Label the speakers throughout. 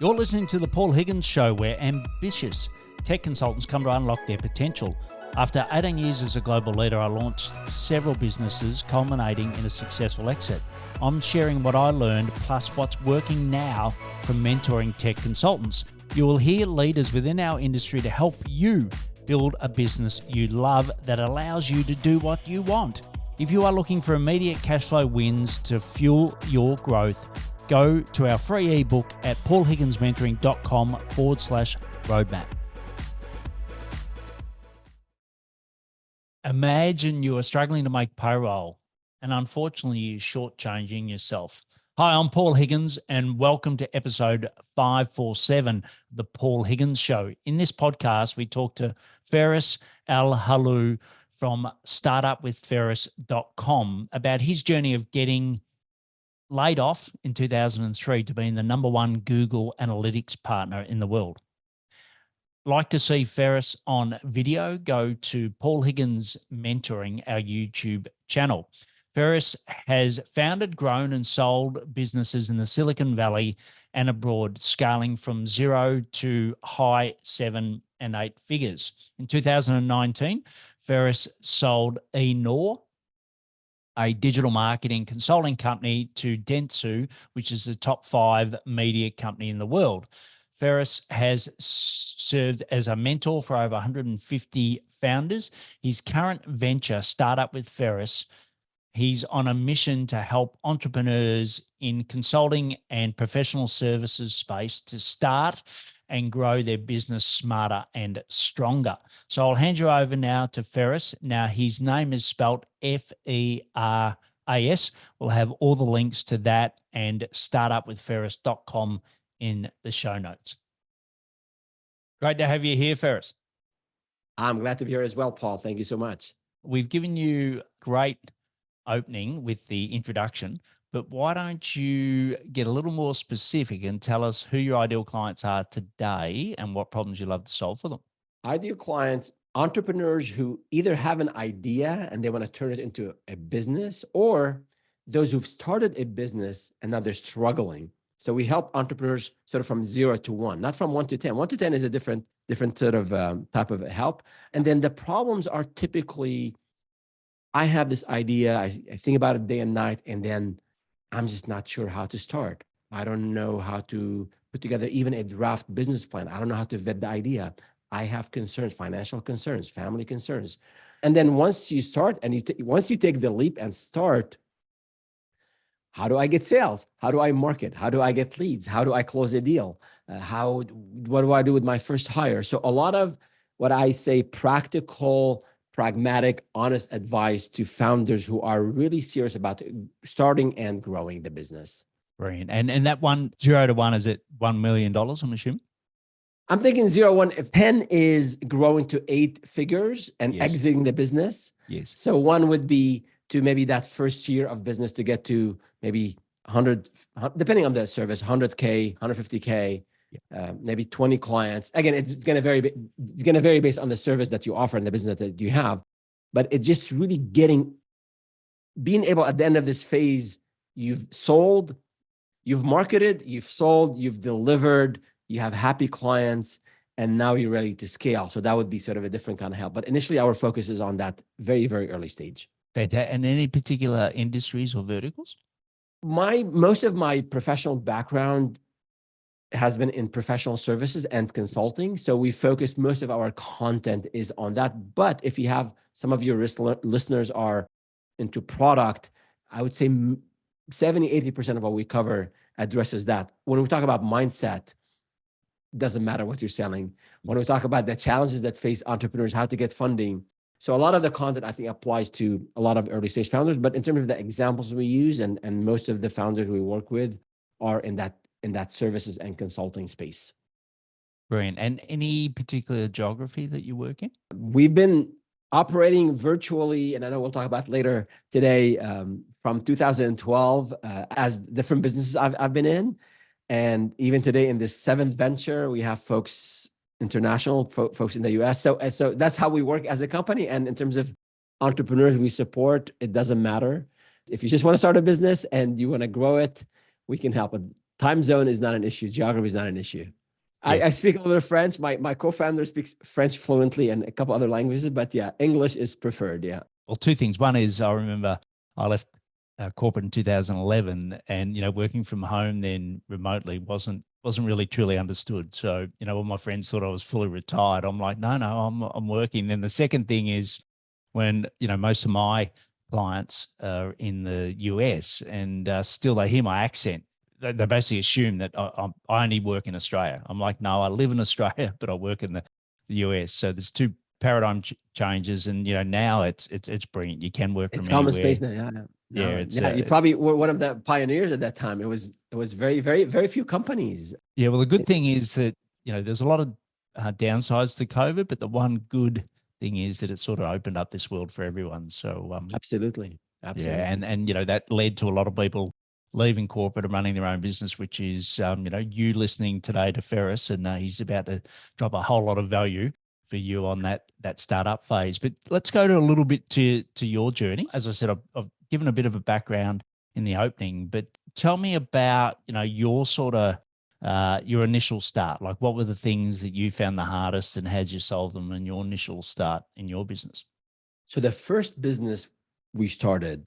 Speaker 1: You're listening to The Paul Higgins Show, where ambitious tech consultants come to unlock their potential. After 18 years as a global leader, I launched several businesses, culminating in a successful exit. I'm sharing what I learned, plus what's working now from mentoring tech consultants. You will hear leaders within our industry to help you build a business you love that allows you to do what you want. If you are looking for immediate cash flow wins to fuel your growth, go to our free ebook at paulhigginsmentoring.com/roadmap. Imagine you are struggling to make payroll and unfortunately you're shortchanging yourself. Hi, I'm Paul Higgins and welcome to episode 547 of The Paul Higgins Show. In this podcast, we talk to Feras Alhlou from startupwithferas.com about his journey of getting laid off in 2003 to being the #1 Google Analytics partner in the world. Like to see Feras on video? Go to Paul Higgins Mentoring, our YouTube channel. Feras has founded, grown and sold businesses in the Silicon Valley and abroad, scaling from 0 to high 7 and 8 figures. In 2019, Feras sold eNor, a digital marketing consulting company, to Dentsu, which is the top 5 media company in the world. Feras has served as a mentor for over 150 founders. His current venture, Startup with Feras, he's on a mission to help entrepreneurs in consulting and professional services space to start and grow their business smarter and stronger. So I'll hand you over now to Feras. Now, his name is spelled Feras. We'll have all the links to that and startupwithferas.com in the show notes. Great to have you here, Feras.
Speaker 2: I'm glad to be here as well, Paul. Thank you so much.
Speaker 1: We've given you great opening with the introduction, but why don't you get a little more specific and tell us who your ideal clients are today and what problems you love to solve for them?
Speaker 2: Ideal clients, entrepreneurs who either have an idea and they want to turn it into a business, or those who've started a business and now they're struggling. So we help entrepreneurs sort of from 0 to 1, not from 1 to 10. 1 to 10 is a different sort of type of help. And then the problems are typically, I have this idea, I think about it day and night, and then I'm just not sure how to start. I don't know how to put together even a draft business plan. I don't know how to vet the idea. I have concerns, financial concerns, family concerns. And then once you start and once you take the leap and start, how do I get sales? How do I market? How do I get leads? How do I close a deal? What do I do with my first hire? So a lot of what I say, practical, pragmatic, honest advice to founders who are really serious about starting and growing the business.
Speaker 1: Brilliant. And that 0 to 1, is it $1 million, I'm assuming?
Speaker 2: I'm thinking 0, 1, if 10 is growing to 8 figures and
Speaker 1: Yes.
Speaker 2: exiting the business.
Speaker 1: Yes.
Speaker 2: So 1 would be to maybe that first year of business to get to maybe 100, depending on the service, 100K, 150K, maybe 20 clients. Again, it's going to vary based on the service that you offer and the business that you have. But it's just really being able at the end of this phase, you've sold, you've marketed, you've sold, you've delivered, you have happy clients, and now you're ready to scale. So that would be sort of a different kind of help. But initially, our focus is on that very, very early stage.
Speaker 1: Fantastic. And any particular industries or verticals?
Speaker 2: Most of my professional background has been in professional services and consulting. So we focus, most of our content is on that. But if you have some of your listeners are into product, I would say 70-80% of what we cover addresses that. When we talk about mindset, doesn't matter what you're selling. When we talk about the challenges that face entrepreneurs, how to get funding. So a lot of the content, I think, applies to a lot of early stage founders, but in terms of the examples we use and most of the founders we work with are in that services and consulting space.
Speaker 1: Brilliant. And any particular geography that you work in?
Speaker 2: We've been operating virtually, and I know we'll talk about later today, from 2012 as different businesses I've been in. And even today in this 7th venture, we have folks international, folks in the US. So that's how we work as a company. And in terms of entrepreneurs we support, it doesn't matter. If you just want to start a business and you want to grow it, we can help. Time zone is not an issue. Geography is not an issue.
Speaker 1: Yes.
Speaker 2: I speak a little French. My co-founder speaks French fluently and a couple other languages, but yeah, English is preferred. Yeah.
Speaker 1: Well, two things. One is I remember I left corporate in 2011, and working from home then remotely wasn't really truly understood. So all my friends thought I was fully retired. I'm like, no, I'm working. Then the second thing is when most of my clients are in the US, and still they hear my accent. They basically assume that I only work in Australia. I'm like, no, I live in Australia, but I work in the US. So there's two paradigm changes, and now it's brilliant. You can work
Speaker 2: It's
Speaker 1: from
Speaker 2: common
Speaker 1: anywhere.
Speaker 2: space now. Yeah.
Speaker 1: Yeah,
Speaker 2: Yeah. You probably were one of the pioneers at that time. It was very, very, very few companies.
Speaker 1: yeah. Well, the good thing is that there's a lot of downsides to COVID, but the one good thing is that it sort of opened up this world for everyone. So
Speaker 2: Absolutely. Absolutely.
Speaker 1: yeah, and that led to a lot of people leaving corporate and running their own business, which is you listening today to Feras, and he's about to drop a whole lot of value for you on that startup phase. But let's go to a little bit to your journey. As I said, I've given a bit of a background in the opening, but tell me about your sort of your initial start. Like, what were the things that you found the hardest, and how did you solve them in your initial start in your business?
Speaker 2: So the first business we started,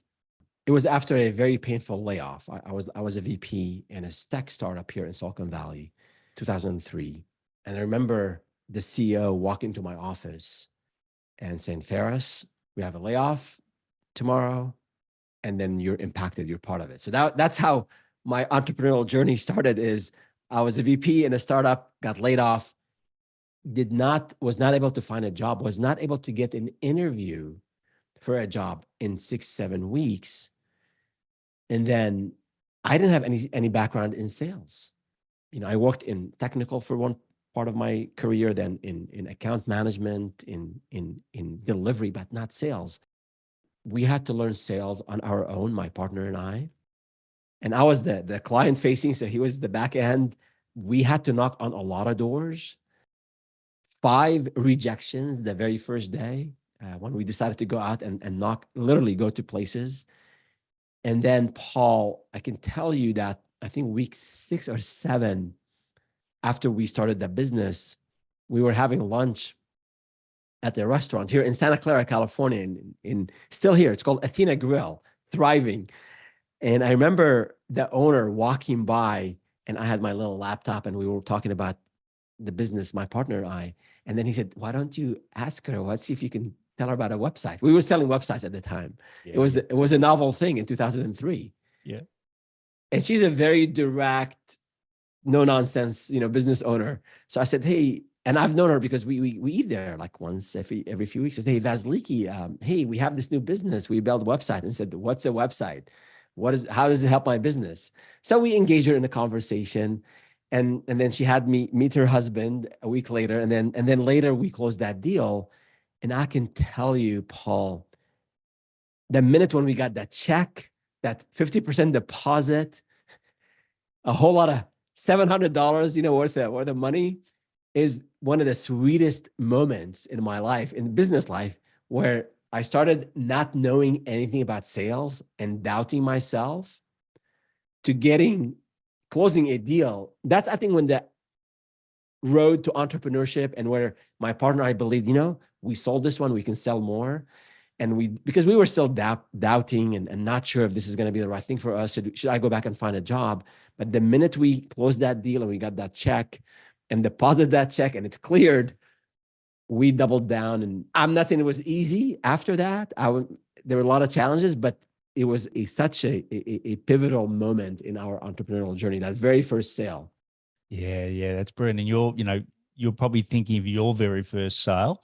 Speaker 2: it was after a very painful layoff. I was a VP in a tech startup here in Silicon Valley, 2003. And I remember the CEO walking into my office and saying, Feras, we have a layoff tomorrow, and then you're impacted, you're part of it. So that's how my entrepreneurial journey started. Is I was a VP in a startup, got laid off, was not able to find a job, was not able to get an interview for a job in 6-7 weeks. And then I didn't have any background in sales. I worked in technical for one part of my career, then in account management, in delivery, but not sales. We had to learn sales on our own, my partner and I. And I was the client facing, so he was the back end. We had to knock on a lot of doors. 5 rejections the very first day when we decided to go out and knock, literally go to places. And then, Paul, I can tell you that I think week 6 or 7 after we started the business, we were having lunch at a restaurant here in Santa Clara, California, in still here. It's called Athena Grill, thriving. And I remember the owner walking by, and I had my little laptop, and we were talking about the business, my partner and I. And then he said, why don't you ask her? Let's see if you can tell her about a website. We were selling websites at the time.
Speaker 1: Yeah,
Speaker 2: it was a novel thing in 2003.
Speaker 1: Yeah.
Speaker 2: And she's a very direct, no nonsense, business owner. So I said, hey, and I've known her because we eat there like once every few weeks. I said, hey, Vasiliki, hey, we have this new business. We built a website. And said, what's a website? How does it help my business? So we engaged her in a conversation. And then she had me meet her husband a week later. And then later we closed that deal. And I can tell you, Paul, the minute when we got that check, that 50% deposit, a whole lot of $700, worth of money, is one of the sweetest moments in my life, in business life, where I started not knowing anything about sales and doubting myself to closing a deal. That's, I think, when the road to entrepreneurship, and where my partner and I believed, we sold this one, we can sell more. And because we were still doubting and not sure if this is going to be the right thing for us. Should I go back and find a job? But the minute we closed that deal and we got that check and deposited that check and it's cleared, we doubled down. And I'm not saying it was easy after that. There were a lot of challenges, but it was such a pivotal moment in our entrepreneurial journey, that very first sale.
Speaker 1: Yeah, that's brilliant. And you're probably thinking of your very first sale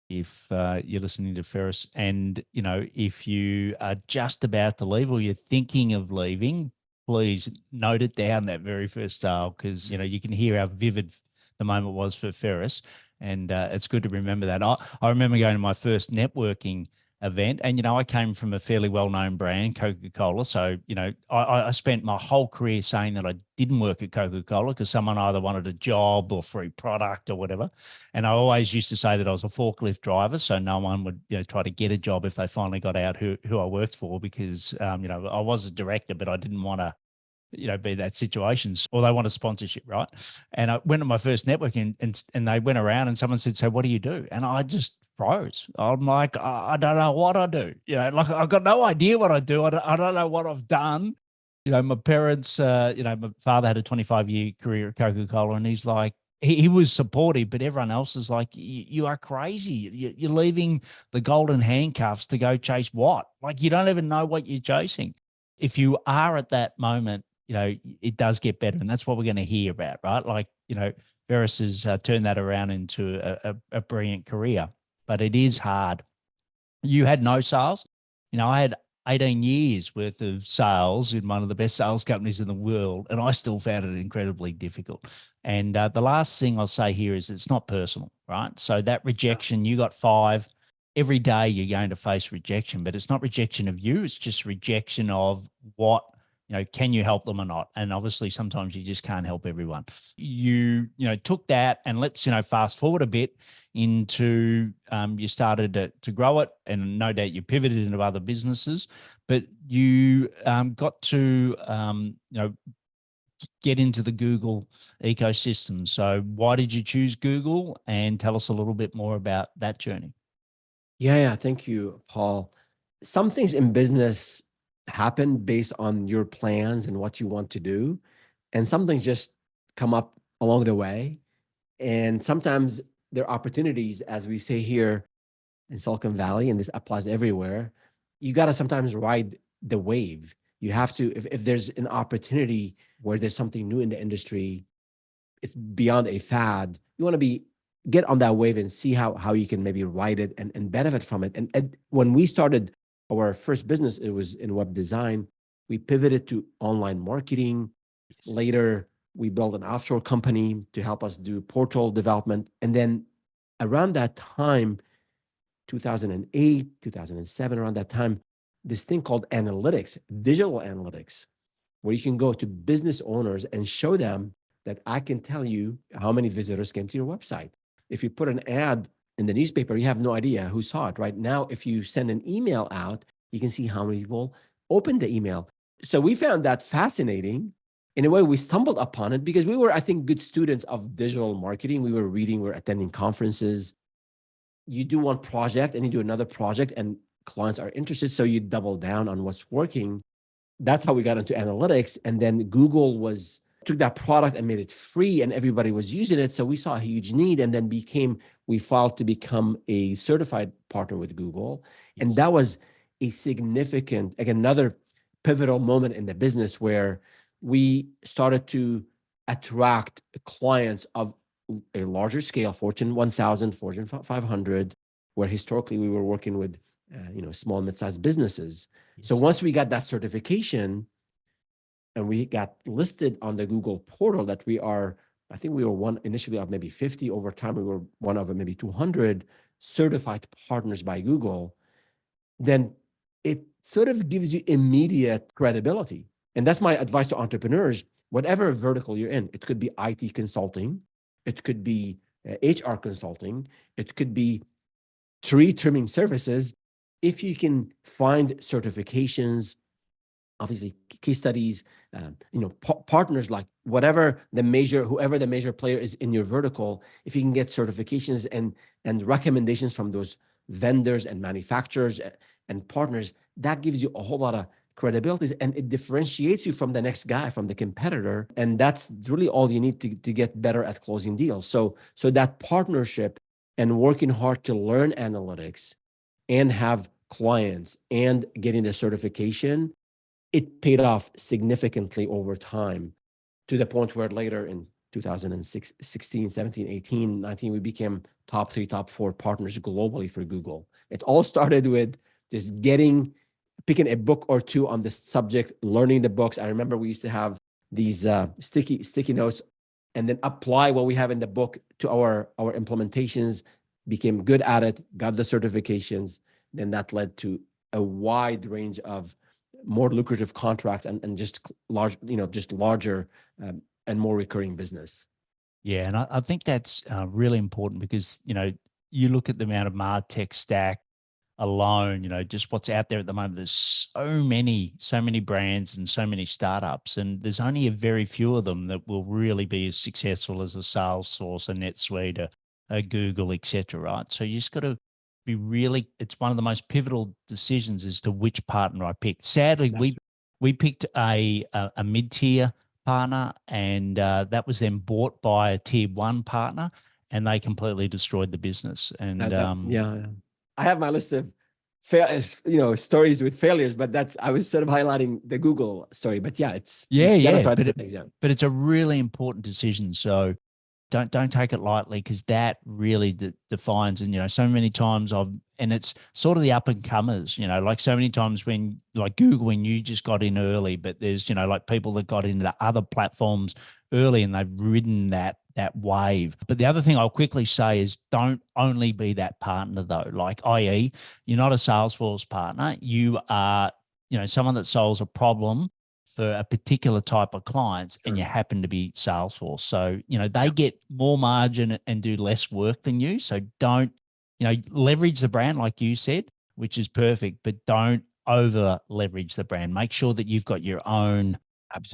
Speaker 1: if you're listening to Feras, and if you are just about to leave or you're thinking of leaving, please note it down, that very first sale, because you can hear how vivid the moment was for Feras, and it's good to remember that. I remember going to my first networking event, and I came from a fairly well-known brand, Coca-Cola. So I spent my whole career saying that I didn't work at Coca-Cola because someone either wanted a job or free product or whatever. And I always used to say that I was a forklift driver, so no one would try to get a job if they finally got out who I worked for, because I was a director, but I didn't want to be that situations, or they want a sponsorship, right? And I went to my first networking and they went around and someone said, "So what do you do?" And I just froze. I'm like, I don't know what I do. Like I've got no idea what I do. I don't know what I've done. My parents, my father had a 25-year career at Coca-Cola, and he's like, he was supportive, but everyone else is like, you are crazy. You're leaving the golden handcuffs to go chase what? Like, you don't even know what you're chasing. If you are at that moment, it does get better. And that's what we're going to hear about, right? Like, Feras has turned that around into a brilliant career, but it is hard. You had no sales. I had 18 years worth of sales in one of the best sales companies in the world, and I still found it incredibly difficult. And the last thing I'll say here is it's not personal, right? So that rejection, you got 5. Every day you're going to face rejection, but it's not rejection of you. It's just rejection of what, can you help them or not? And obviously sometimes you just can't help everyone. You took that, and let's, fast forward a bit into you started to grow it, and no doubt you pivoted into other businesses, but you got to get into the Google ecosystem. So why did you choose Google, and tell us a little bit more about that journey?
Speaker 2: Yeah. Thank you, Paul. Some things in business happen based on your plans and what you want to do, and some things just come up along the way. And sometimes there are opportunities, as we say here in Silicon Valley, and this applies everywhere. You got to sometimes ride the wave. You have to, if there's an opportunity where there's something new in the industry, it's beyond a fad, you want to get on that wave and see how you can maybe ride it and benefit from it. And when we started our first business, it was in web design. We pivoted to online marketing. Later, we built an offshore company to help us do portal development. And then around that time, 2008, 2007, around that time, this thing called analytics, digital analytics, where you can go to business owners and show them that I can tell you how many visitors came to your website. If you put an ad in the newspaper, you have no idea who saw it. Right now, if you send an email out, you can see how many people opened the email. So we found that fascinating. In a way, we stumbled upon it because we were, I think, good students of digital marketing. We were reading, we were attending conferences. You do one project and you do another project, and clients are interested, so you double down on what's working. That's how we got into analytics. And then Google took that product and made it free, and everybody was using it. So we saw a huge need, and then we filed to become a certified partner with Google. Yes. And that was a significant, again, another pivotal moment in the business where we started to attract clients of a larger scale, Fortune 1000, Fortune 500, where historically we were working with small, mid-sized businesses. Yes. So once we got that certification and we got listed on the Google portal, I think we were one initially of maybe 50. Over time, we were one of maybe 200 certified partners by Google. Then it sort of gives you immediate credibility. And that's my advice to entrepreneurs, whatever vertical you're in. It could be IT consulting, it could be HR consulting, it could be tree trimming services. If you can find certifications, obviously case studies, partners, like whoever the major player is in your vertical, if you can get certifications and recommendations from those vendors and manufacturers and partners, that gives you a whole lot of credibility, and it differentiates you from the next guy, from the competitor. And that's really all you need to get better at closing deals. So that partnership and working hard to learn analytics and have clients and getting the certification, it paid off significantly over time, to the point where later in 2006, 16, 17, 18, 19, we became top 3, top 4 partners globally for Google. It all started with just picking a book or two on the subject, learning the books. I remember we used to have these sticky notes, and then apply what we have in the book to our implementations, became good at it, got the certifications. Then that led to a wide range of more lucrative contracts and just larger and more recurring business.
Speaker 1: Yeah, and I think that's really important because, you look at the amount of MarTech stack, alone, just what's out there at the moment. There's so many brands and so many startups, and there's only a very few of them that will really be as successful as a Salesforce, a NetSuite, a Google, etc. Right? So you just got to be really. It's one of the most pivotal decisions as to which partner I picked. Sadly,
Speaker 2: That's
Speaker 1: we picked a mid tier partner, and that was then bought by a tier one partner, and they completely destroyed the business. And
Speaker 2: yeah. I have my list of stories with failures, but I was sort of highlighting the Google story. But yeah, you gotta try different things out.
Speaker 1: but it's a really important decision. So don't take it lightly, because that really defines. And so many times and it's sort of the up and comers, like so many times when, like Google, when you just got in early, but there's like people that got into other platforms early and they've ridden that wave. But the other thing I'll quickly say is, don't only be that partner though. Like, i.e., you're not a Salesforce partner, you are someone that solves a problem for a particular type of clients, and you happen to be Salesforce. So, they get more margin and do less work than you. So don't, leverage the brand, like you said, which is perfect, but don't over leverage the brand. Make sure that you've got your own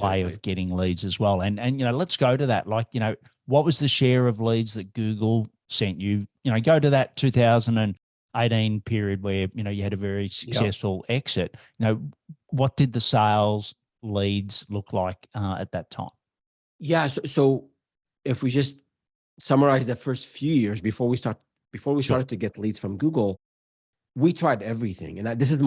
Speaker 1: way of getting leads as well. And let's go to that. Like, what was the share of leads that Google sent you? Go to that 2018 period where, you had a very successful exit. What did the sales leads look like at that time?
Speaker 2: Yeah. So if we just summarize the first few years before we started to get leads from Google, we tried everything. And this is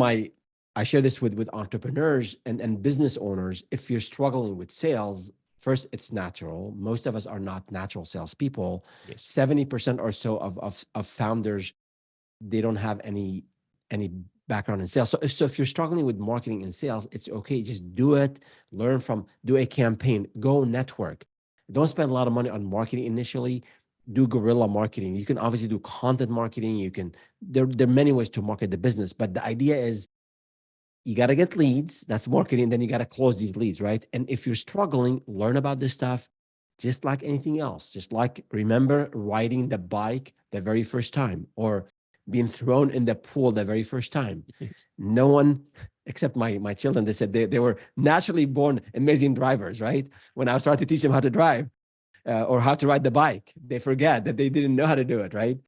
Speaker 2: I share this with entrepreneurs and business owners. If you're struggling with sales, first, it's natural. Most of us are not natural salespeople.
Speaker 1: Yes.
Speaker 2: 70% or so of founders, they don't have any background in sales. So if you're struggling with marketing and sales, it's okay. Just do it. Do a campaign. Go network. Don't spend a lot of money on marketing initially. Do guerrilla marketing. You can obviously do content marketing. There are many ways to market the business, but the idea is you got to get leads. That's marketing. Then you got to close these leads, right? And if you're struggling, learn about this stuff, just like anything else. Just like, remember riding the bike the very first time, or being thrown in the pool the very first time. No one, except my children, they said they were naturally born amazing drivers, right? When I was trying to teach them how to drive or how to ride the bike, they forget that they didn't know how to do it, right?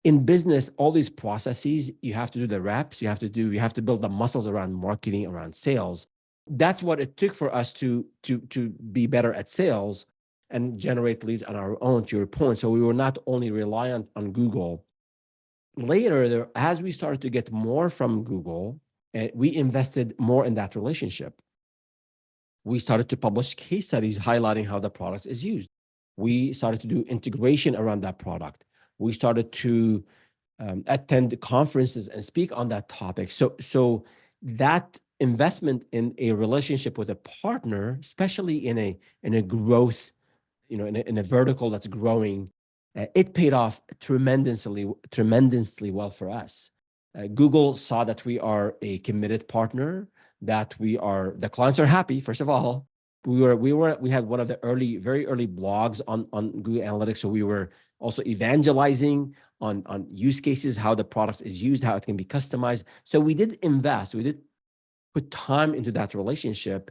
Speaker 2: In business, all these processes, you have to do the reps, you have to build the muscles around marketing, around sales. That's what it took for us to be better at sales and generate leads on our own, to your point. So we were not only reliant on Google. Later, as we started to get more from Google, we invested more in that relationship. We started to publish case studies highlighting how the product is used. We started to do integration around that product. We started to attend conferences and speak on that topic. So that investment in a relationship with a partner, especially in a growth, in a vertical that's growing, it paid off tremendously well for us. Google saw that we are a committed partner, that the clients are happy. First of all, we had one of the very early blogs on Google Analytics. So we were also evangelizing on use cases, how the product is used, how it can be customized. So we did invest, we did put time into that relationship,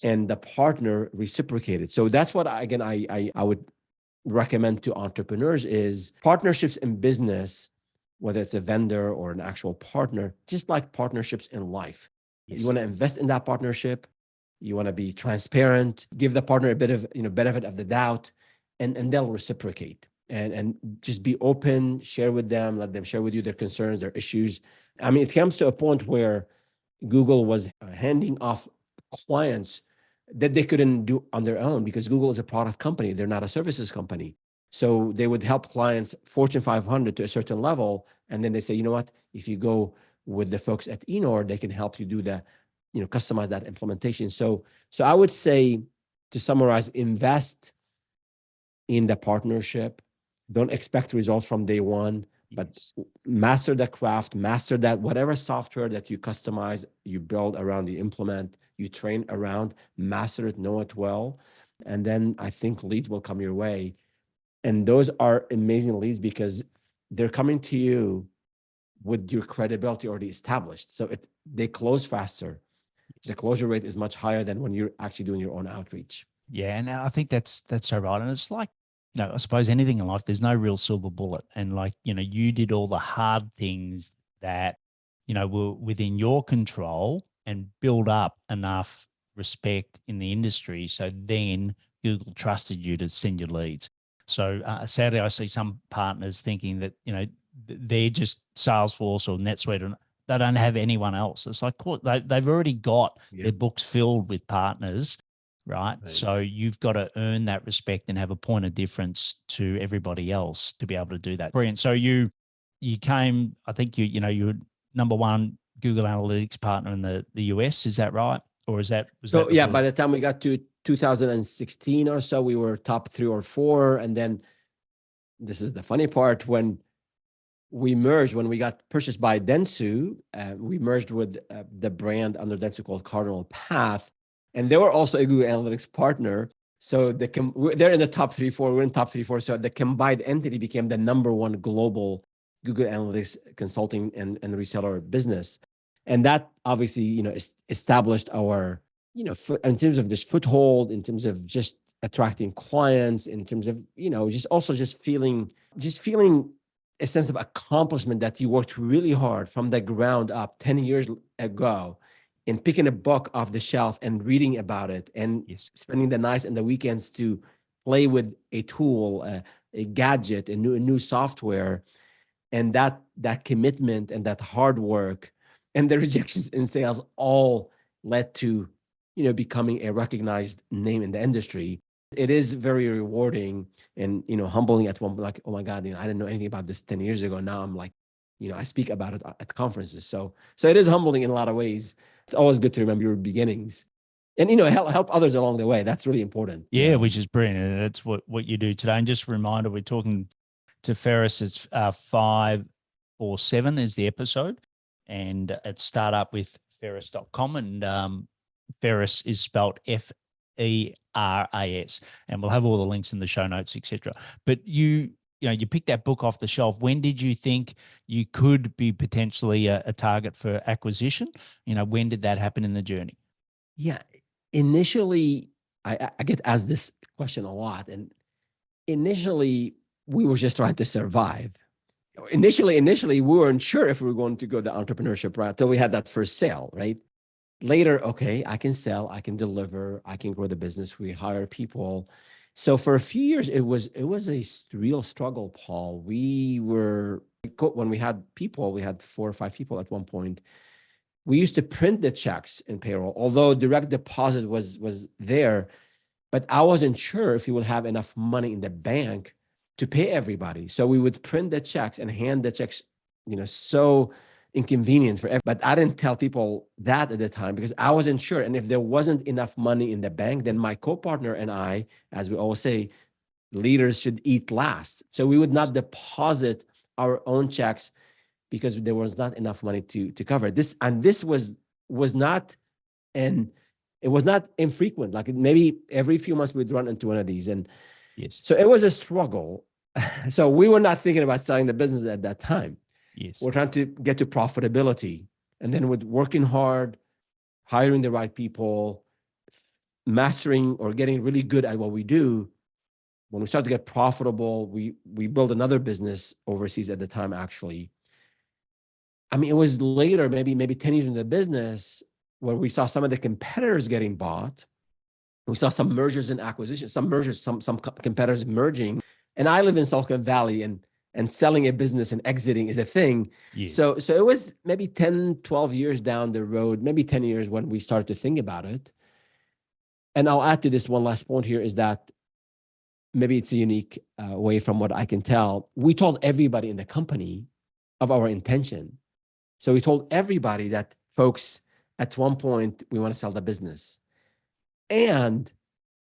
Speaker 2: and the partner reciprocated. So that's what I would recommend to entrepreneurs is partnerships in business, whether it's a vendor or an actual partner, just like partnerships in life. Yes. You want to invest in that partnership. You want to be transparent, give the partner a bit of benefit of the doubt, and they'll reciprocate. And just be open, share with them, let them share with you their concerns, their issues. I mean, it comes to a point where Google was handing off clients that they couldn't do on their own, because Google is a product company. They're not a services company. So they would help clients, Fortune 500 to a certain level. And then they say, you know what, if you go with the folks at Enor, they can help you do customize that implementation. So I would say, to summarize, invest in the partnership. Don't expect results from day one, but master the craft, master that whatever software that you customize, you build around, you implement, you train around, master it, know it well. And then I think leads will come your way. And those are amazing leads because they're coming to you with your credibility already established. So they close faster. The closure rate is much higher than when you're actually doing your own outreach.
Speaker 1: Yeah, and I think that's so right. And it's like, I suppose anything in life, there's no real silver bullet. And like, you did all the hard things that, were within your control and build up enough respect in the industry. So then Google trusted you to send your leads. So sadly, I see some partners thinking that, they're just Salesforce or NetSuite, and they don't have anyone else. It's like, cool, they've already got their books filled with partners. Right. So you've got to earn that respect and have a point of difference to everybody else to be able to do that. Brilliant. So you came, I think you were number one Google Analytics partner in the US. Is that right? Or was that
Speaker 2: yeah, by the time we got to 2016 or so, we were top 3 or 4. And then this is the funny part, when we merged, when we got purchased by Dentsu, we merged with the brand under Dentsu called Cardinal Path. And they were also a Google Analytics partner. So they're in the top 3, 4. We're in top 3, 4. So the combined entity became the number 1 global Google Analytics consulting and reseller business. And that obviously, established our, in terms of just foothold, in terms of just attracting clients, in terms of, just feeling a sense of accomplishment that you worked really hard from the ground up 10 years ago, in picking a book off the shelf and reading about it, and spending the nights and the weekends to play with a tool, a gadget, a new software. And that commitment and that hard work and the rejections in sales all led to, becoming a recognized name in the industry. It is very rewarding and, humbling at one point, like, oh my God, I didn't know anything about this 10 years ago. Now I'm like, I speak about it at conferences. So it is humbling in a lot of ways. It's always good to remember your beginnings and, help others along the way. That's really important.
Speaker 1: Yeah, which is brilliant. And that's what you do today. And just a reminder, we're talking to Feras. It's 547 is the episode, and it's start up with feras.com, and Feras is spelled Feras, and we'll have all the links in the show notes, etc. But you picked that book off the shelf. When did you think you could be potentially a target for acquisition? When did that happen in the journey?
Speaker 2: Yeah, initially, I get asked this question a lot, and initially we were just trying to survive. Initially, we weren't sure if we were going to go the entrepreneurship route till we had that first sale, right? Later, okay, I can sell, I can deliver, I can grow the business. We hire people. So for a few years, it was a real struggle, Paul. When we had people, we had 4 or 5 people at one point. We used to print the checks in payroll, although direct deposit was there, but I wasn't sure if we would have enough money in the bank to pay everybody. So we would print the checks and hand the checks, so inconvenient for everybody. But I didn't tell people that at the time because I wasn't sure. And if there wasn't enough money in the bank, then my co-partner and I, as we always say, leaders should eat last. So we would not deposit our own checks because there was not enough money to cover this. And this was not it was not infrequent. Like maybe every few months we'd run into one of these. And so it was a struggle. So we were not thinking about selling the business at that time. We're trying to get to profitability. And then with working hard, hiring the right people, mastering or getting really good at what we do, when we start to get profitable, we build another business overseas at the time, actually. I mean, it was later, maybe 10 years into the business, where we saw some of the competitors getting bought. We saw some mergers and acquisitions, some competitors merging. And I live in Silicon Valley, and selling a business and exiting is a thing. So it was maybe 10, 12 years down the road, maybe 10 years when we started to think about it. And I'll add to this one last point here is that maybe it's a unique way from what I can tell. We told everybody in the company of our intention. So we told everybody that, folks, at one point, we want to sell the business. And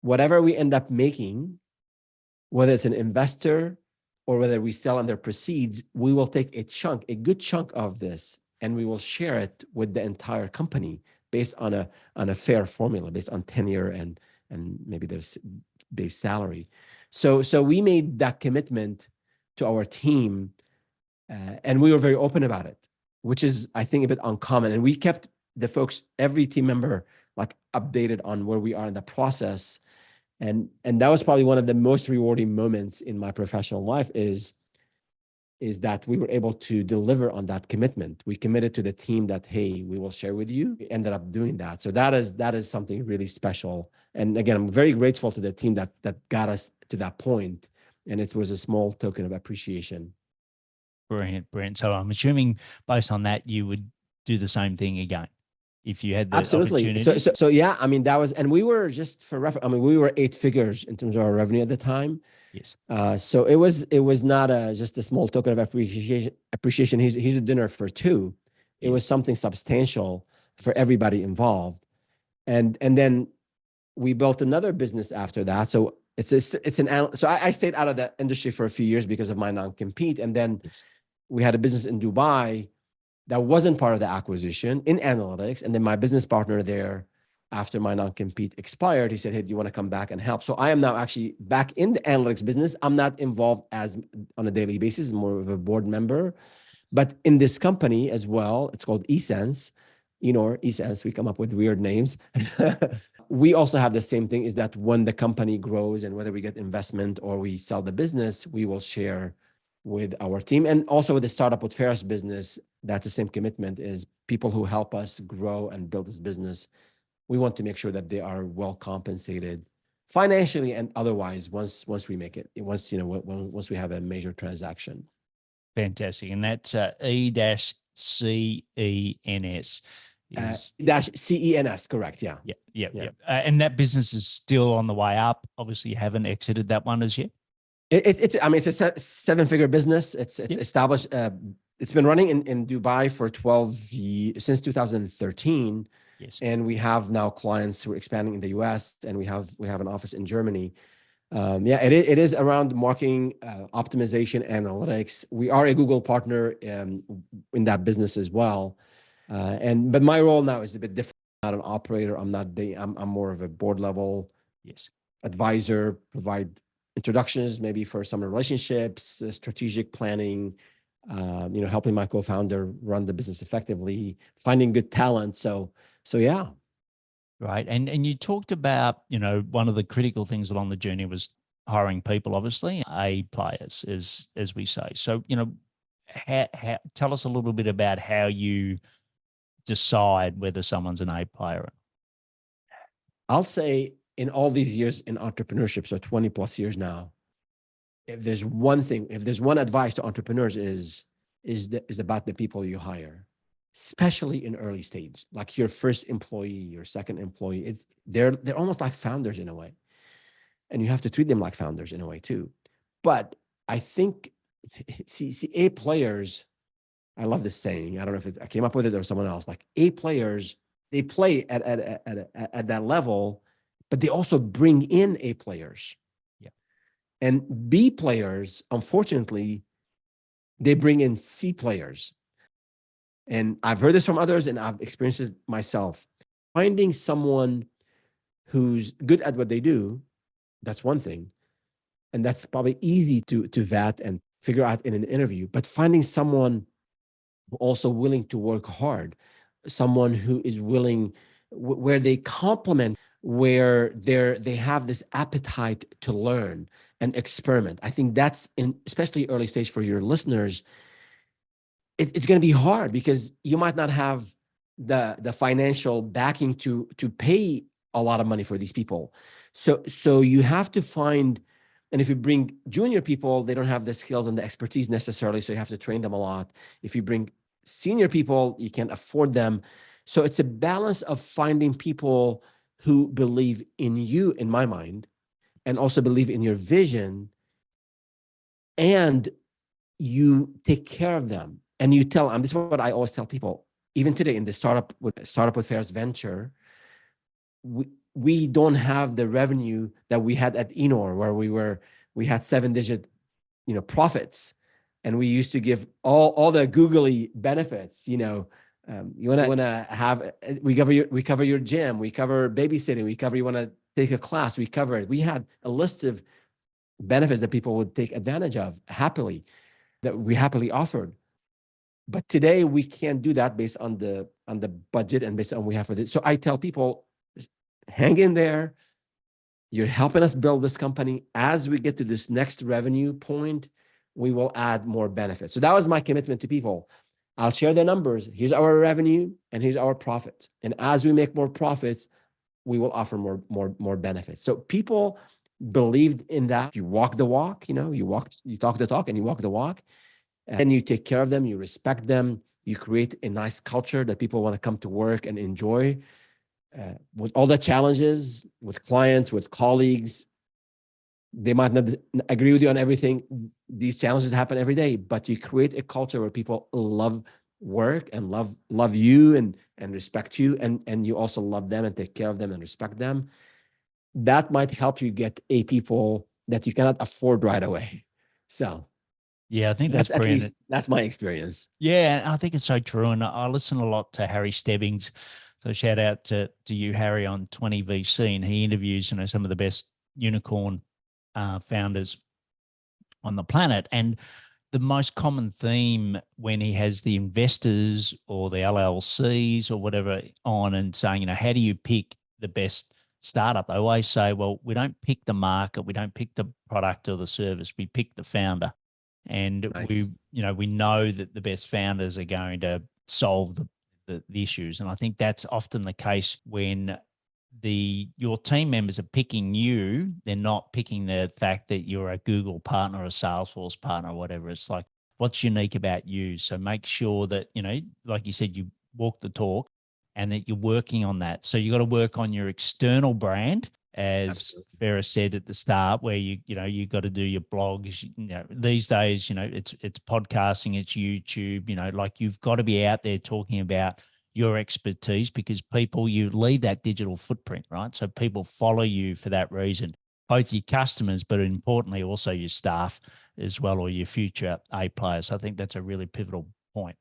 Speaker 2: whatever we end up making, whether it's an investor or whether we sell and their proceeds, we will take a good chunk of this, and we will share it with the entire company based on a fair formula, based on tenure and maybe there's base salary. So we made that commitment to our team And we were very open about it, which is, I think, a bit uncommon. And we kept the folks, every team member, like updated on where we are in the process. And that was probably one of the most rewarding moments in my professional life is that we were able to deliver on that commitment. We committed to the team that, hey, we will share with you. We ended up doing that. So that is something really special. And again, I'm very grateful to the team that got us to that point. And it was a small token of appreciation.
Speaker 1: Brilliant, brilliant. So I'm assuming based on that, you would do the same thing again if you had the
Speaker 2: Absolutely.
Speaker 1: opportunity.
Speaker 2: So yeah, I mean, that was, and we were, just for reference, I mean, we were 8 figures in terms of our revenue at the time.
Speaker 1: Yes.
Speaker 2: So it was not just a small token of appreciation. He's a dinner for 2. It was something substantial for everybody involved. And then we built another business after that. So so I stayed out of the industry for a few years because of my non-compete. And then we had a business in Dubai that wasn't part of the acquisition in analytics. And then my business partner there, after my non-compete expired, he said, hey, do you want to come back and help? So I am now actually back in the analytics business. I'm not involved as on a daily basis, more of a board member, but in this company as well, it's called eSense, eSense, we come up with weird names. We also have the same thing, is that when the company grows and whether we get investment or we sell the business, we will share with our team. And also with the startup with Feras business, that's the same commitment, is people who help us grow and build this business. We want to make sure that they are well compensated financially and otherwise once we make it, once we have a major transaction.
Speaker 1: Fantastic. And that's E-CENS.
Speaker 2: Dash CENS, correct. Yeah.
Speaker 1: Yeah. And that business is still on the way up. Obviously, you haven't exited that one as yet.
Speaker 2: It's a 7-figure business. It's established. It's been running in Dubai for 12 years, since 2013.
Speaker 1: Yes.
Speaker 2: And we have now clients who are expanding in the US, and we have an office in Germany. It is around marketing, optimization, analytics. We are a Google partner in that business as well. But my role now is a bit different. I'm not an operator. I'm more of a board level advisor, provide introductions, maybe for some relationships, strategic planning, helping my co-founder run the business effectively, finding good talent. So yeah.
Speaker 1: Right. And you talked about, one of the critical things along the journey was hiring people, obviously, A players, as we say. So, tell us a little bit about how you decide whether someone's an A player.
Speaker 2: I'll say in all these years in entrepreneurship, so 20 plus years now, if there's one advice to entrepreneurs is about the people you hire, especially in early stage, like your first employee, your second employee. They're almost like founders in a way, and you have to treat them like founders in a way too. But I think, see A players, I love this saying. I don't know if I came up with it or someone else. Like A players, they play at that level, but they also bring in A players.
Speaker 1: Yeah.
Speaker 2: And B players, unfortunately, they bring in C players. And I've heard this from others, and I've experienced it myself. Finding someone who's good at what they do, that's one thing. And that's probably easy to vet and figure out in an interview. But finding someone also willing to work hard, someone who is willing, where they complement, where they have this appetite to learn and experiment. I think that's especially early stage for your listeners. It's going to be hard because you might not have the financial backing to pay a lot of money for these people. So you have to find, and if you bring junior people, they don't have the skills and the expertise necessarily, so you have to train them a lot. If you bring senior people, you can't afford them. So it's a balance of finding people who believe in you, in my mind, and also believe in your vision, and you take care of them. And you tell them, this is what I always tell people, even today in the startup with Feras venture, we don't have the revenue that we had at Enor, where we had 7-digit, profits. And we used to give all the googly benefits, you want to have, we cover your gym, we cover babysitting, we cover, you want to take a class, we cover it. We had a list of benefits that people would take advantage of happily. that we happily offered. But today we can't do that based on the budget and based on what we have for this. So I tell people, hang in there. You're helping us build this company. As we get to this next revenue point, we will add more benefits. So that was my commitment to people. I'll share the numbers. Here's our revenue and here's our profits. And as we make more profits, we will offer more benefits. So people believed in that. You walk the walk, you talk the talk and you walk the walk. And you take care of them, you respect them, you create a nice culture that people want to come to work and enjoy. With all the challenges, with clients, with colleagues, they might not agree with you on everything. These challenges happen every day, but you create a culture where people love work and love you and respect you, and you also love them and take care of them and respect them. That might help you get people that you cannot afford right away. So
Speaker 1: yeah, I think that's
Speaker 2: at
Speaker 1: brilliant.
Speaker 2: least that's my experience.
Speaker 1: Yeah, I think it's so true. And I listen a lot to Harry Stebbings. So shout out to you, Harry, on 20 VC. And he interviews, some of the best unicorn founders on the planet. And the most common theme when he has the investors or the LLCs or whatever on and saying, how do you pick the best startup? They always say, well, we don't pick the market, we don't pick the product or the service, we pick the founder. And
Speaker 2: Nice.
Speaker 1: we know that the best founders are going to solve the issues. And I think that's often the case when your team members are picking you. They're not picking the fact that you're a Google partner, a Salesforce partner, or whatever. It's like, what's unique about you? So make sure that, like you said, you walk the talk and that you're working on that. So you got to work on your external brand, as Feras said at the start, where you got to do your blogs. These days, it's podcasting, it's YouTube. Like you've got to be out there talking about your expertise, because you leave that digital footprint, right? So people follow you for that reason, both your customers, but importantly also your staff as well, or your future A players. I think that's a really pivotal point.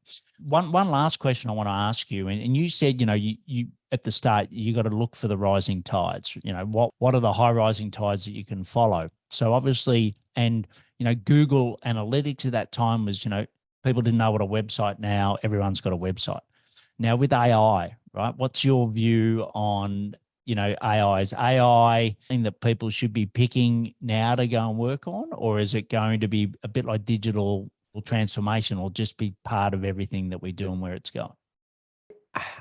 Speaker 1: One last question I want to ask you, and you said, you at the start, you got to look for the rising tides. What are the high rising tides that you can follow? So obviously, and Google Analytics at that time was, people didn't know what a website. Now everyone's got a website. Now with AI, right? What's your view on, AI? Is AI thing that people should be picking now to go and work on, or is it going to be a bit like digital transformation, or just be part of everything that we do and where it's going?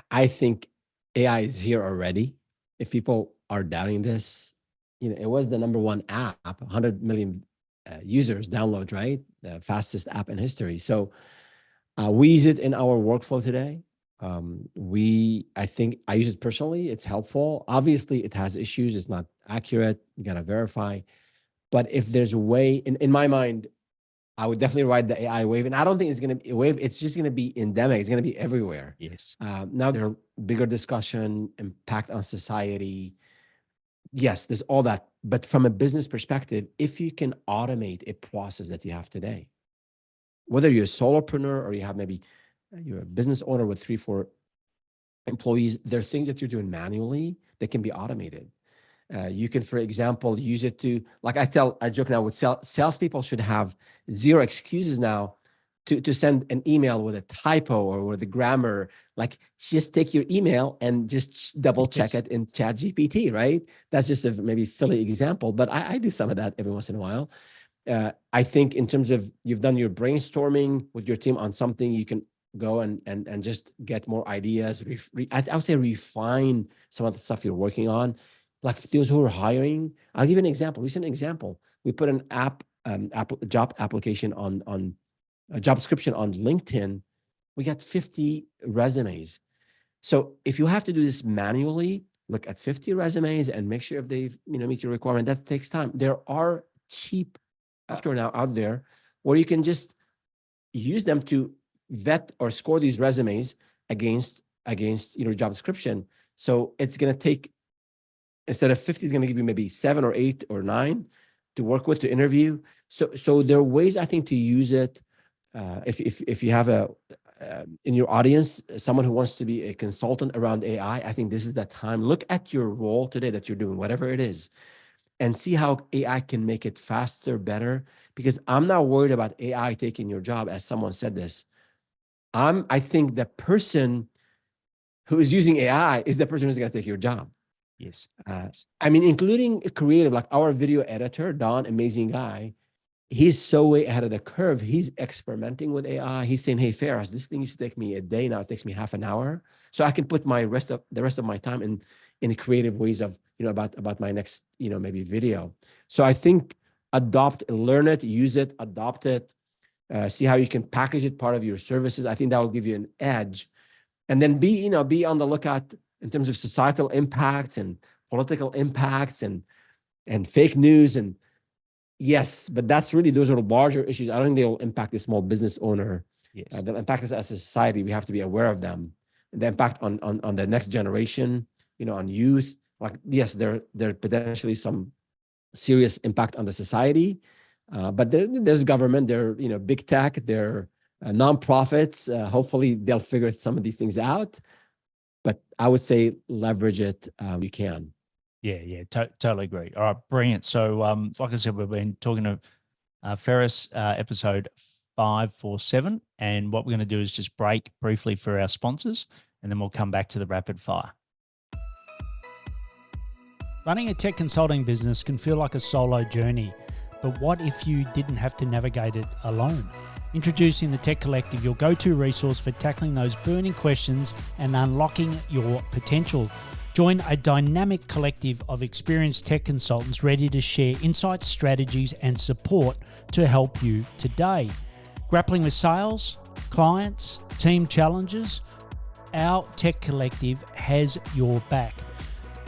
Speaker 2: I think AI is here already. If people are doubting this, it was the number 1 app, 100 million users downloads, right? The fastest app in history. So we use it in our workflow today. I think I use it personally. It's helpful. Obviously, it has issues. It's not accurate. You got to verify. But if there's a way, in my mind, I would definitely ride the AI wave. And I don't think it's going to be a wave. It's just going to be endemic. It's going to be everywhere.
Speaker 1: Yes.
Speaker 2: Now there are bigger discussion, impact on society. Yes, there's all that. But from a business perspective, if you can automate a process that you have today, whether you're a solopreneur or you have maybe you're a business owner with 3-4 employees, there are things that you're doing manually that can be automated. You can, for example, use it to, like I joke now with salespeople should have zero excuses now to send an email with a typo or with the grammar. Like, just take your email and just double check it in ChatGPT, right? That's just a maybe silly example, but I do some of that every once in a while. I think in terms of you've done your brainstorming with your team on something, you can go and just get more ideas. I would say refine some of the stuff you're working on. Like those who are hiring, I'll give you an example. Recent example: we put an job application on a job description on LinkedIn. We got 50 resumes. So if you have to do this manually, look at 50 resumes and make sure if they meet your requirement. That takes time. There are cheap software now out there where you can just use them to vet or score these resumes against your job description. So it's going to take, instead of 50, it's going to give you maybe 7 or 8 or 9 to work with, to interview. So there are ways, I think, to use it. If you have in your audience someone who wants to be a consultant around AI, I think this is the time. Look at your role today that you're doing, whatever it is. and see how AI can make it faster, better. Because I'm not worried about AI taking your job, as someone said this. I think the person who is using AI is the person who's going to take your job.
Speaker 1: Yes.
Speaker 2: I mean, including creative, like our video editor, Don, amazing guy. He's so way ahead of the curve. He's experimenting with AI. He's saying, hey, Feras, this thing used to take me a day. Now it takes me half an hour. So I can put the rest of my time in creative ways of, about my next, maybe video. So I think learn it, use it, adopt it, see how you can package it part of your services. I think that will give you an edge. And then be on the lookout in terms of societal impacts and political impacts and fake news. And yes, but those are larger issues. I don't think they will impact the small business owner.
Speaker 1: Yes.
Speaker 2: They'll impact us as a society. We have to be aware of them. And the impact on the next generation, on youth. Like, yes, there potentially some serious impact on the society. But there's government, big tech, there nonprofits. Hopefully they'll figure some of these things out. But I would say leverage it. You can.
Speaker 1: Yeah, totally agree. All right, brilliant. So, like I said, we've been talking to Feras, episode 547, and what we're going to do is just break briefly for our sponsors, and then we'll come back to the rapid fire. Running a tech consulting business can feel like a solo journey, but what if you didn't have to navigate it alone? Introducing the Tech Collective, your go-to resource for tackling those burning questions and unlocking your potential. Join a dynamic collective of experienced tech consultants ready to share insights, strategies, and support to help you today. Grappling with sales, clients, team challenges, our Tech Collective has your back.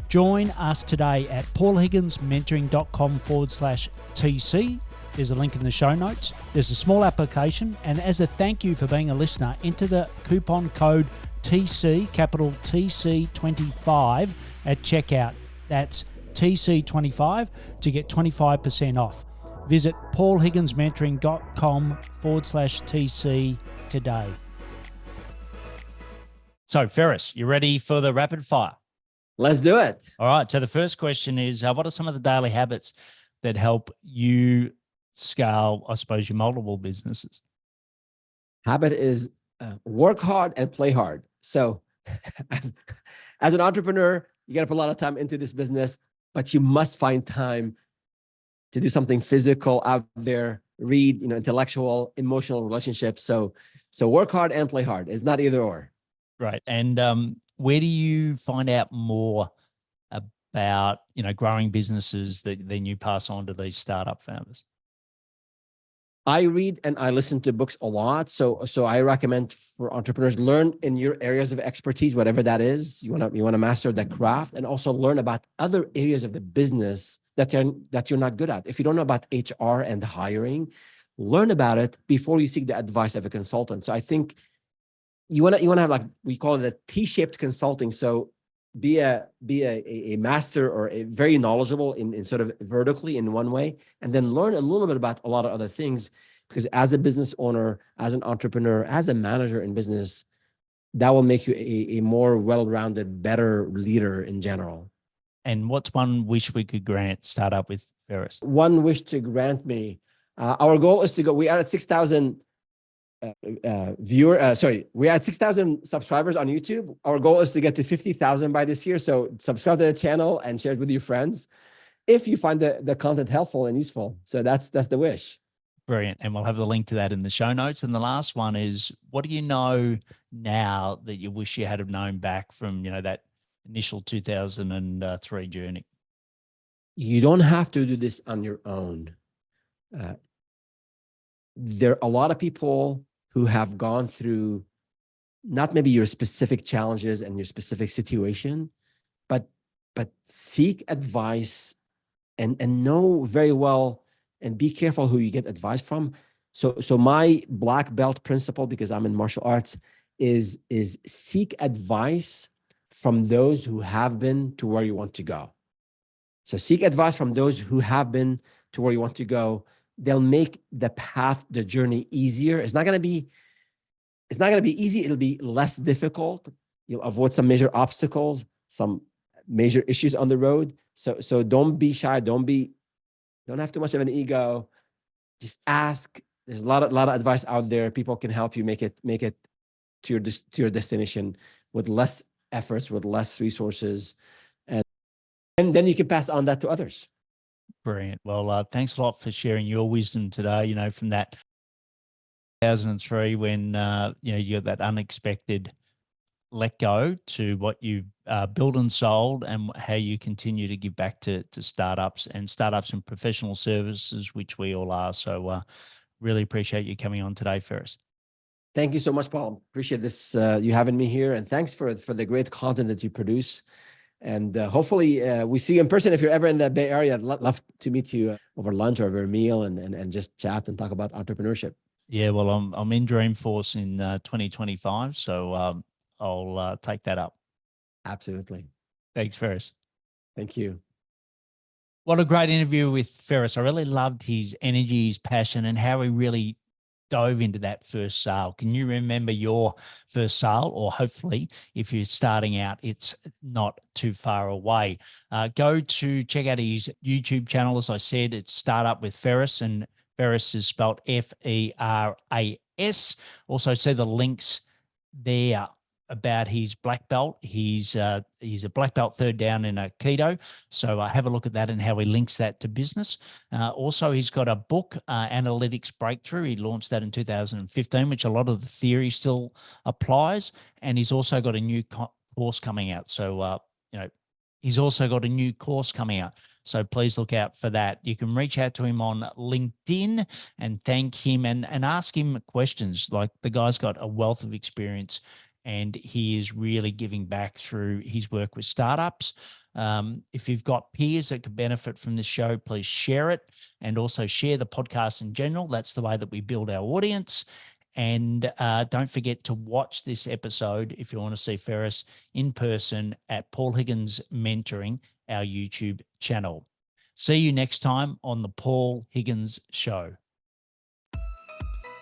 Speaker 1: Join us today at paulhigginsmentoring.com/TC. There's a link in the show notes. There's a small application, and as a thank you for being a listener, enter the coupon code TC, capital TC25 at checkout. That's TC25 to get 25% off. Visit paulhigginsmentoring.com/TC today. So, Feras, you ready for the rapid fire?
Speaker 2: Let's do it.
Speaker 1: All right. So the first question is, what are some of the daily habits that help you scale, I suppose, your multiple businesses?
Speaker 2: Habit is work hard and play hard. So as an entrepreneur, you got to put a lot of time into this business, but you must find time to do something physical out there, read, intellectual, emotional relationships. So work hard and play hard. It's not either or.
Speaker 1: Right. And where do you find out more about, growing businesses that then you pass on to these startup founders?
Speaker 2: I read and I listen to books a lot. So I recommend for entrepreneurs, learn in your areas of expertise, whatever that is. You want to master that craft, and also learn about other areas of the business that you're not good at. If you don't know about HR and hiring, learn about it before you seek the advice of a consultant. So I think you want to have, like, we call it a T-shaped consulting. So be a master or a very knowledgeable in sort of vertically in one way, and then learn a little bit about a lot of other things, because as a business owner, as an entrepreneur, as a manager in business, that will make you a more well-rounded, better leader in general.
Speaker 1: And what's one wish we could grant startup with Feras?
Speaker 2: One wish to grant me. Our goal is to go, we are at 6,000 we're at 6,000 subscribers on YouTube. Our goal is to get to 50,000 by this year. So subscribe to the channel and share it with your friends if you find the content helpful and useful. So that's the wish.
Speaker 1: Brilliant. And we'll have the link to that in the show notes. And the last one is, what do you know now that you wish you had have known back from, that initial 2003 journey?
Speaker 2: You don't have to do this on your own. There are a lot of people who have gone through not maybe your specific challenges and your specific situation, but seek advice and know very well and be careful who you get advice from. So my black belt principle, because I'm in martial arts, is seek advice from those who have been to where you want to go. So seek advice from those who have been to where you want to go. They'll make the path, the journey easier. It's not going to be easy. It'll be less difficult. You'll avoid some major obstacles, some major issues on the road, So don't be shy. Don't have too much of an ego. Just ask. There's a lot of advice out there. People can help you make it to your destination with less efforts, with less resources, and then you can pass on that to others.
Speaker 1: Brilliant. Well, thanks a lot for sharing your wisdom today. From that 2003 when you got that unexpected let go to what you built and sold, and how you continue to give back to startups and professional services, which we all are. So really appreciate you coming on today, Feras.
Speaker 2: Thank you so much, Paul. Appreciate this, you having me here, and thanks for the great content that you produce. And hopefully we see you in person if you're ever in the Bay Area. I'd love to meet you over lunch or over a meal and just chat and talk about entrepreneurship.
Speaker 1: Yeah, well, I'm in Dreamforce in 2025, so I'll take that up.
Speaker 2: Absolutely.
Speaker 1: Thanks, Feras.
Speaker 2: Thank you.
Speaker 1: What a great interview with Feras. I really loved his energy, his passion, and how he really dove into that first sale. Can you remember your first sale? Or hopefully, if you're starting out, it's not too far away. Go to check out his YouTube channel. As I said, it's Startup with Feras, and Feras is spelled Feras. Also, see the links there about his black belt. He's a black belt third down in Aikido. So have a look at that and how he links that to business. Also, he's got a book, Analytics Breakthrough. He launched that in 2015, which a lot of the theory still applies. And he's also got a new course coming out. So, he's also got a new course coming out. So please look out for that. You can reach out to him on LinkedIn and thank him and ask him questions. Like, the guy's got a wealth of experience, and he is really giving back through his work with startups. If you've got peers that could benefit from this show, please share it, and also share the podcast in general. That's the way that we build our audience. And don't forget to watch this episode if you want to see Feras in person at Paul Higgins Mentoring, our YouTube channel. See you next time on the Paul Higgins Show.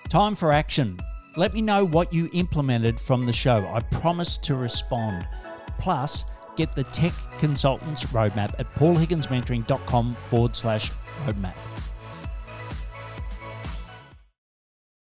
Speaker 1: Time for action. Let me know what you implemented from the show. I promise to respond. Plus, get the Tech Consultants Roadmap at paulhigginsmentoring.com/roadmap.